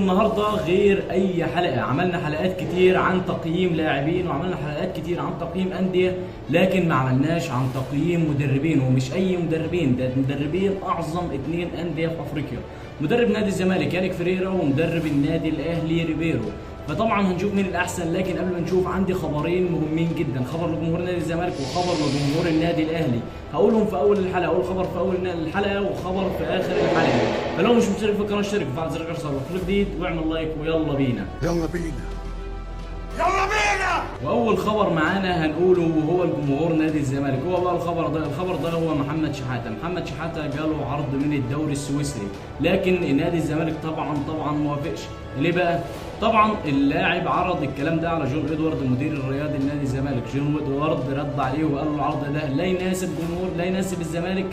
النهارده غير اي حلقه. عملنا حلقات كتير عن تقييم لاعبين، وعملنا حلقات كتير عن تقييم انديه، لكن ما عملناش عن تقييم مدربين. ومش اي مدربين، ده مدربين اعظم 2 انديه في افريقيا، مدرب نادي الزمالك يانيك فريرا ومدرب النادي الاهلي ريبيرو. فطبعا هنشوف مين الاحسن، لكن قبل ما نشوف عندي خبرين مهمين جدا، خبر لجمهور نادي الزمالك وخبر لجمهور النادي الاهلي. هقولهم في اول الحلقه، اقول خبر في اول الحلقه وخبر في اخر الحلقه. فلو مش مشترك في القناه اشترك وفعل زر الجرس لو جديد واعمل لايك ويلا بينا. يلا بينا يلا بينا. واول خبر معانا هنقوله وهو الجمهور نادي الزمالك. هو بقى الخبر ده هو محمد شحاته جاله عرض من الدوري السويسري، لكن نادي الزمالك طبعا ما وافقش. ليه بقى؟ طبعا اللاعب عرض الكلام ده على جون ادوارد المدير الرياضي لنادي الزمالك. جون ادوارد رد عليه وقال له العرض ده لا يناسب جمهور، لا يناسب الزمالك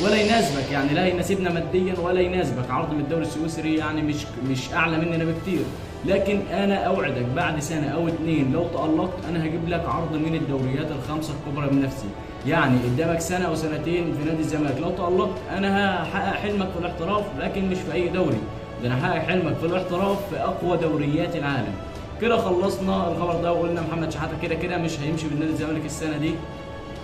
ولا يناسبك، يعني لا يناسبنا ماديا ولا يناسبك. عرض من الدوري السويسري يعني مش اعلى مننا بكتير، لكن انا اوعدك بعد سنه او 2 لو تألقت انا هجيب لك عرض من الدوريات ال5 الكبرى بنفسي. يعني قدامك سنه او سنتين في نادي الزمالك، لو تألقت انا هحقق حلمك في الاحتراف، لكن مش في اي دوري، ده انا هحقق حلمك في الاحتراف في اقوى دوريات العالم. كده خلصنا الخبر ده وقلنا محمد شحاته كده مش هيمشي بالنادي الزمالك السنه دي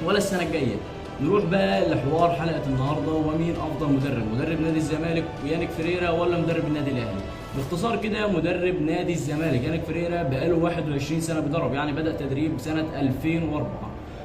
ولا السنه الجايه. نروح بقى لحوار حلقه النهارده، ومين افضل مدرب نادي الزمالك ويانيك فريرا ولا مدرب النادي الاهلي؟ باختصار كده، مدرب نادي الزمالك يانيك فريرا بقاله 21 سنه بيدرب، يعني بدأ تدريب سنه 2004.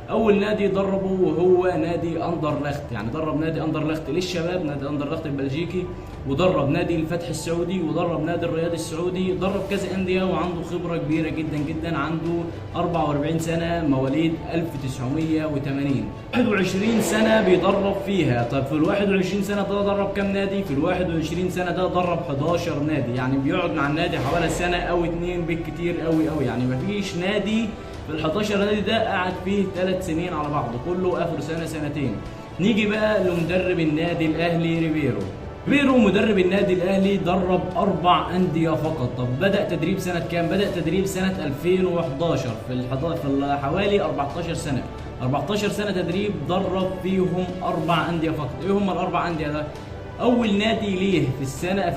اول نادي دربه وهو نادي اندرلخت، يعني درب نادي اندرلخت للشباب، نادي اندرلخت البلجيكي، ودرب نادي الفتح السعودي، ودرب نادي الرياض السعودي، درب كذا انديه، وعنده خبره كبيره جدا. عنده 44 سنه، مواليد 1980، 21 سنه بيدرب فيها. طب في ال 21 سنه ده درب كام نادي؟ في ال 21 سنه ده درب 11 نادي، يعني بيقعد مع النادي حوالي سنه او 2 بالكتير قوي. يعني مفيش نادي في ال 11 نادي ده قعد فيه 3 سنين على بعضه، كله اخر سنه سنتين. نيجي بقى لمدرب النادي الاهلي ريبيرو مدرب النادي الاهلي درب 4 انديه فقط. طب بدأ تدريب سنه كام؟ بدأ تدريب سنه 2011، في حوالي 14 سنه تدريب، درب فيهم 4 انديه فقط. ايه هم ال4 انديه ده؟ اول نادي ليه في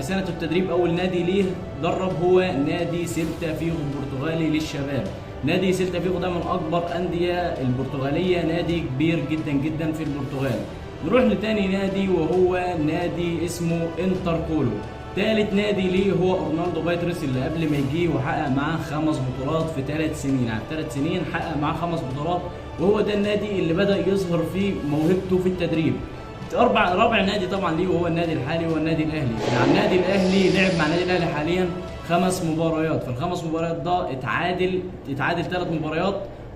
سنه التدريب، اول نادي ليه درب هو نادي سيلتا فيغو البرتغالي للشباب. نادي سيلتا فيغو ده من اكبر انديه البرتغاليه، نادي كبير جدا في البرتغال. نروح لتاني نادي وهو نادي اسمه انتر كولو. ثالث نادي ليه هو اورلاندو بايترس، اللي قبل ما يجي وحقق معاه 5 بطولات في 3 سنين، يعني 3 سنين حقق معاه 5 بطولات، وهو ده النادي اللي بدأ يظهر فيه موهبته في التدريب. رابع نادي طبعا ليه وهو النادي الحالي والنادي الاهلي. يعني النادي الاهلي لعب مع النادي الاهلي حاليا 5 مباريات، في ال5 مباريات ده اتعادل 3 مباريات،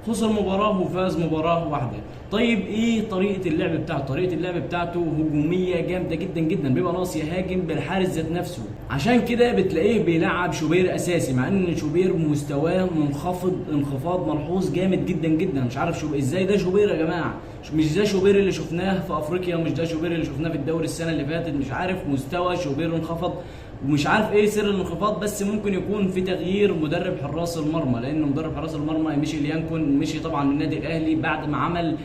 خسر مباراه وفاز مباراه واحده. طيب ايه طريقه اللعب بتاعته؟ طريقه اللعب بتاعته هجوميه جامده جدا، بيبقى ناقص يهاجم بالحارس ذات نفسه، عشان كده بتلاقيه بيلعب شوبير اساسي، مع ان شوبير مستواه انخفاض ملحوظ جامد جدا. مش عارف ازاي ده شوبير يا جماعه، مش ده شوبير اللي شفناه في افريقيا، مش ده شوبير اللي شفناه في الدوري السنه اللي فاتت. مش عارف مستوى شوبير انخفض، ومش عارف ايه سر الانخفاض، بس ممكن يكون في تغيير مدرب حراس المرمى، لان مدرب حراس المرمى مشي ليانكون، مشي طبعا من النادي الاهلي بعد ما عمل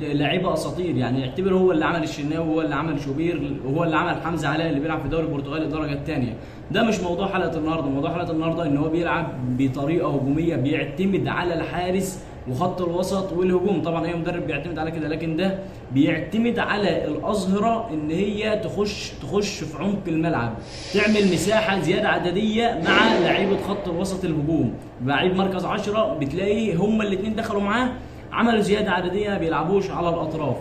لعيبه اساطير، يعني يعتبر هو اللي عمل الشناوي وهو اللي عمل شوبير وهو اللي عمل حمزه علاء اللي بيلعب في الدوري البرتغالي الدرجه الثانيه. ده مش موضوع حلقه النهارده، موضوع حلقه النهارده ان هو بيلعب بطريقه هجوميه، بيعتمد على الحارس وخط الوسط والهجوم. طبعا اي مدرب بيعتمد على كده، لكن ده بيعتمد على الاظهره ان هي تخش في عمق الملعب، تعمل مساحه زياده عدديه مع لعيبه خط الوسط الهجوم. لعيب مركز 10 بتلاقي هما الاثنين دخلوا معاه عملوا زياده عدديه، ما بيلعبوش على الاطراف.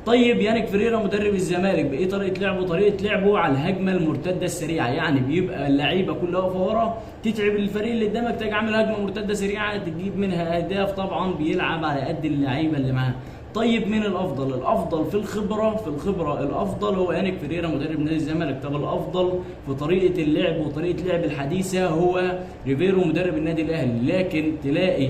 طيب يانيك فريرا مدرب الزمالك بايه طريقه لعبه؟ طريقه لعبه على الهجمه المرتده السريعه، يعني بيبقى اللعيبه كلها واقفه ورا تتعب الفريق اللي قدامك، تيجي عامل هجمه مرتده سريعه تجيب منها اهداف. طبعا بيلعب على قد اللعيبه اللي معاه. طيب مين الافضل؟ الافضل في الخبره الافضل هو يانيك فريرا مدرب نادي الزمالك. طب الافضل في طريقه اللعب وطريقه اللعب الحديثه هو ريبيرو مدرب النادي الاهلي. لكن تلاقي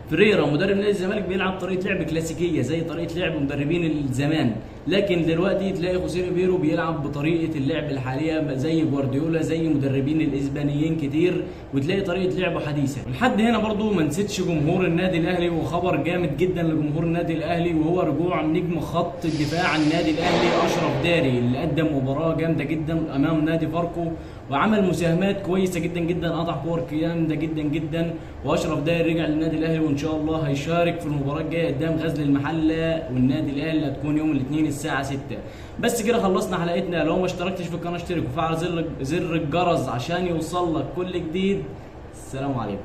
فريرا مدرب نادي الزمالك بيلعب طريقه لعب كلاسيكيه زي طريقه لعب مدربين الزمان، لكن دلوقتي تلاقي خوسيه ريبيرو بيلعب بطريقه اللعب الحاليه زي جوارديولا، زي مدربين الاسبانيين كتير، وتلاقي طريقه لعبه حديثه. لحد هنا برضو ما نسيتش جمهور النادي الاهلي، وخبر جامد جدا لجمهور النادي الاهلي، وهو رجوع نجم خط الدفاع النادي الاهلي اشرف داري، اللي قدم مباراه جامده جدا امام نادي فاركو وعمل مساهمات كويسه جدا جدا، قطع كور جامده جدا جدا. واشرف داري رجع للنادي الاهلي، وان شاء الله هيشارك في المباراه الجايه قدام غزل المحله والنادي الاهلي اللي هتكون يوم الاثنين الساعه 6. بس كده خلصنا حلقتنا. لو ما اشتركتش في القناه اشترك وفعل زر الجرس عشان يوصل لك كل جديد. السلام عليكم.